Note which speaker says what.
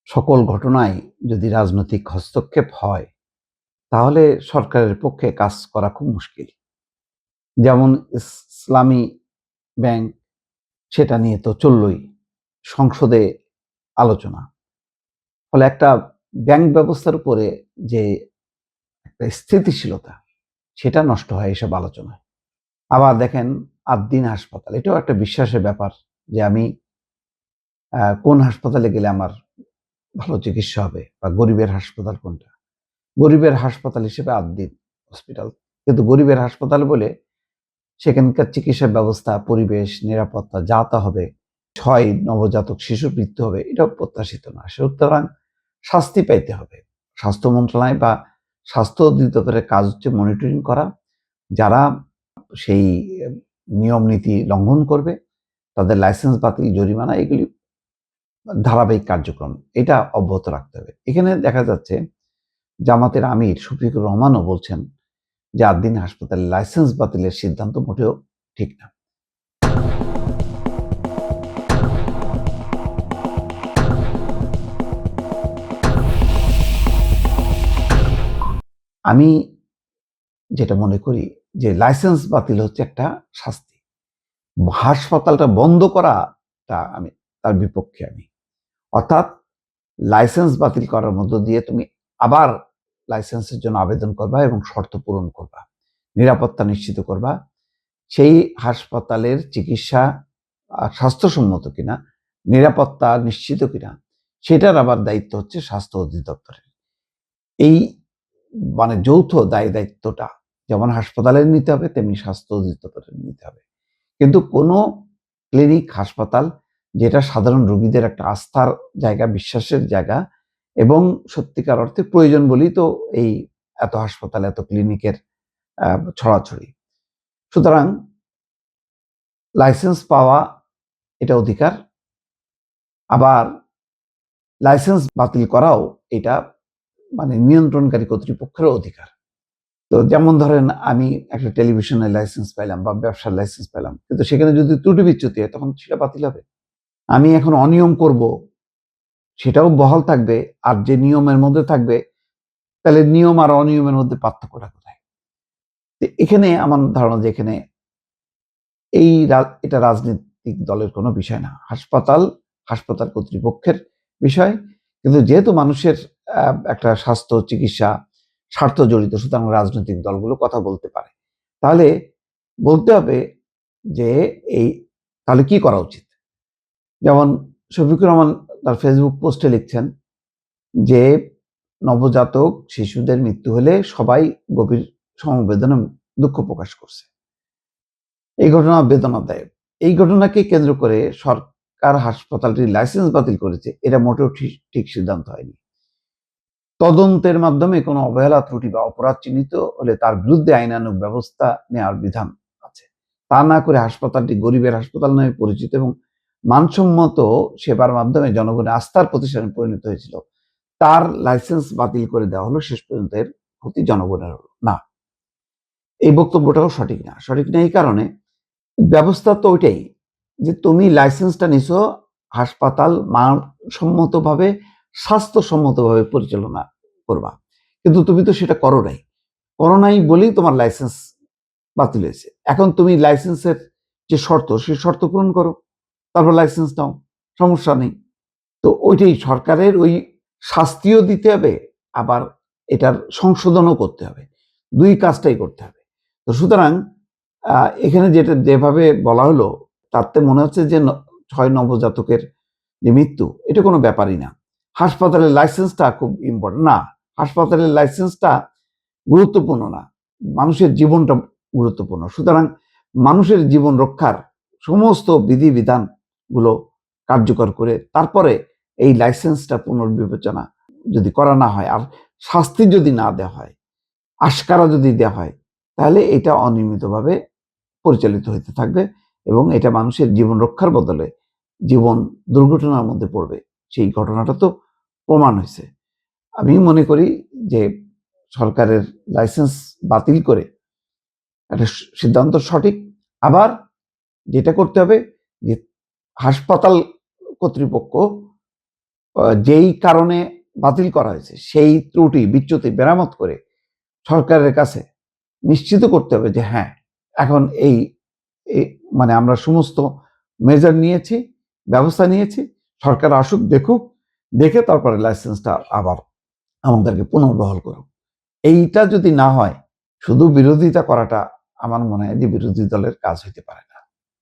Speaker 1: সকল ঘটনায় যদি রাজনৈতিক হস্তক্ষেপ হয়, তাহলে সরকারের পক্ষে কাজ করা খুব মুশকিল। যেমন ইসলামী ব্যাংক, সেটা নিয়ে তো চললই। সংসদে আলোচনা। ফলে একটা ব্যাংক ব্যবস্থার উপরে যে একটা স্থিতিশীলতা, সেটা নষ্ট হয় এসব আলোচনায়। আবার দেখেন আদ্দিন হাসপাতাল, এটাও একটা বিশ্বাসের ব্যাপার যে আমি কোন হাসপাতালে গেলে আমার ভালো চিকিৎসা হবে বা গরিবের হাসপাতাল কোনটা। গরিবের হাসপাতাল হিসেবে আদ্দিন হসপিটাল। কিন্তু গরিবের হাসপাতাল বলে সেখানকার চিকিৎসা ব্যবস্থা, পরিবেশ, নিরাপত্তা যা তা হবে, ৬ নবজাতক শিশুর মৃত্যু হবে, এটাও প্রত্যাশিত না। সুতরাং শাস্তি পাইতে হবে। স্বাস্থ্য মন্ত্রণালয় বা স্বাস্থ্য অধিদপ্তরের কাজ হচ্ছে মনিটরিং করা। যারা সেই নিয়ম নীতি লঙ্ঘন করবে, তাদের লাইসেন্স বাতিল, জরিমানা, এগুলি ধারাবাহিক কার্যক্রম, এটা অব্যাহত রাখতে হবে। এখানে দেখা যাচ্ছে জামাতের আমির শফিকুর রহমানও বলছেন যে আদ্দিন হাসপাতালের লাইসেন্স বাতিলের সিদ্ধান্ত মোটেও ঠিক না। আমি যেটা মনে করি যে লাইসেন্স বাতিল হচ্ছে একটা শাস্তি। হাসপাতালটা বন্ধ করাটা আমি তার বিপক্ষে আমি। অর্থাৎ লাইসেন্স বাতিল করার মধ্য দিয়ে তুমি আবার লাইসেন্সের জন্য আবেদন করবা এবং শর্ত পূরণ করবা, নিরাপত্তা নিশ্চিত করবা। সেই হাসপাতালের চিকিৎসা স্বাস্থ্যসম্মত কিনা, নিরাপত্তা নিশ্চিত কিনা, সেটার আবার দায়িত্ব হচ্ছে স্বাস্থ্য অধিদপ্তরের। এই মানে যৌথ দায়িত্বটা যেমন হাসপাতালের নিতে হবে, তেমনি স্বাস্থ্য অধিদপ্তরের নিতে হবে। কিন্তু কোনো ক্লিনিক, হাসপাতাল যেটা সাধারণ রোগীদের একটা আস্থার জায়গা, বিশ্বাসের জায়গা এবং সত্যিকার অর্থে প্রয়োজন বলেই তো এই এত হাসপাতাল, এত ক্লিনিকের ছড়াছড়ি। সুতরাং লাইসেন্স পাওয়া এটা অধিকার, আবার লাইসেন্স বাতিল করাও এটা মানে নিয়ন্ত্রণকারী কর্তৃপক্ষেরও অধিকার। তো যেমন ধরেন আমি একটা টেলিভিশনের লাইসেন্স পাইলাম বা ব্যবসার লাইসেন্স পেলাম, কিন্তু সেখানে যদি ত্রুটি বিচ্যুতি হয় তখন সেটা বাতিল হবে। আমি এখন অনিয়ম করব, সেটাও বহাল থাকবে, আর যে নিয়মের মধ্যে থাকবে, তাহলে নিয়ম আর অনিয়মের মধ্যে পার্থক্যটা কোথায়? এখানে আমার ধারণা যে এখানে এটা রাজনৈতিক দলের কোনো বিষয় না। হাসপাতাল কর্তৃপক্ষের বিষয়। কিন্তু যেহেতু মানুষের একটা স্বাস্থ্য চিকিৎসা স্বার্থ জড়িত, সুতরাং রাজনৈতিক দলগুলো কথা বলতে পারে। তাহলে বলতে হবে যে এই তাহলে কি করা উচিত? যেমন শফিকুর রহমান তার ফেসবুক পোস্টে লিখছেন যে নবজাতক শিশুদের মৃত্যু হলে সবাই গভীর সমবেদনা, দুঃখ প্রকাশ করছে। এই ঘটনা বেদনাদায়ক। এই ঘটনাকে কেন্দ্র করে সরকার হাসপাতালটির লাইসেন্স বাতিল করেছে, এটা মোটেও ঠিক সিদ্ধান্ত হয়নি। তদন্তের মাধ্যমে কোনো অবহেলা, ত্রুটি বা অপরাধ চিহ্নিত হলে তার বিরুদ্ধে আইনানুগ ব্যবস্থা নেওয়ার বিধান আছে। তা না করে হাসপাতালটি গরিবের হাসপাতাল নামে পরিচিত এবং মানসম্মত সেবার মাধ্যমে জনগণের আস্থার প্রতিষ্ঠানে পরিণত হয়েছিল, তার লাইসেন্স বাতিল করে দেওয়া হলো। শেষ পর্যন্ত এর ক্ষতি জনগণের হলো না। এই বক্তব্যটাও সঠিক না। সঠিক না এই কারণে, ব্যবস্থা তো ওইটাই যে তুমি লাইসেন্সটা নিছো হাসপাতাল মানসম্মতভাবে, স্বাস্থ্যসম্মতভাবে পরিচালনা করবা, কিন্তু তুমি তো সেটা করো নাই বলেই তোমার লাইসেন্স বাতিল হয়েছে। এখন তুমি লাইসেন্সের যে শর্ত, সেই শর্ত পূরণ করো, তারপর লাইসেন্স নাও, সমস্যা নেই। তো ওইটাই সরকারের ওই শাস্তিও দিতে হবে, আবার এটার সংশোধনও করতে হবে, দুই কাজটাই করতে হবে। তো সুতরাং এখানে যেভাবে বলা হলো, তাতে মনে হচ্ছে যে ৬ নবজাতকের যে মৃত্যু, এটা কোনো ব্যাপারই না। হাসপাতালের লাইসেন্সটা খুব ইম্পর্টেন্ট না, হাসপাতালের লাইসেন্সটা গুরুত্বপূর্ণ না, মানুষের জীবনটা গুরুত্বপূর্ণ। সুতরাং মানুষের জীবন রক্ষার সমস্ত বিধিবিধান গুলো কার্যকর করে তারপরে এই লাইসেন্সটা পুনর্বিবেচনা যদি করা না হয়, আর শাস্তি যদি না দেওয়া হয়, আশকারা যদি দেওয়া হয়, তাহলে এটা অনিয়মিতভাবে পরিচালিত হতে থাকবে এবং এটা মানুষের জীবন রক্ষার বদলে জীবন দুর্ঘটনার মধ্যে পড়বে। সেই ঘটনাটা তো প্রমাণ হয়েছে। আমি মনে করি যে সরকারের লাইসেন্স বাতিল করে একটা সিদ্ধান্ত সঠিক। আবার যেটা করতে হবে যে হাসপাতাল কর্তৃপক্ষ যেই কারণে বাতিল করা হয়েছে সেই ত্রুটি বিচ্যুতি মেরামত করে সরকারের কাছে নিশ্চিত করতে হবে যে হ্যাঁ, এখন এই মানে আমরা সমস্ত মেজার নিয়েছি, ব্যবস্থা নিয়েছি, সরকার আসুক, দেখুক, দেখে তারপরে লাইসেন্সটা আবার আমাদেরকে পুনর্বহাল করুক। এইটা যদি না হয়, শুধু বিরোধিতা করাটা আমার মনে হয় যে বিরোধী দলের কাজ হইতে পারে না।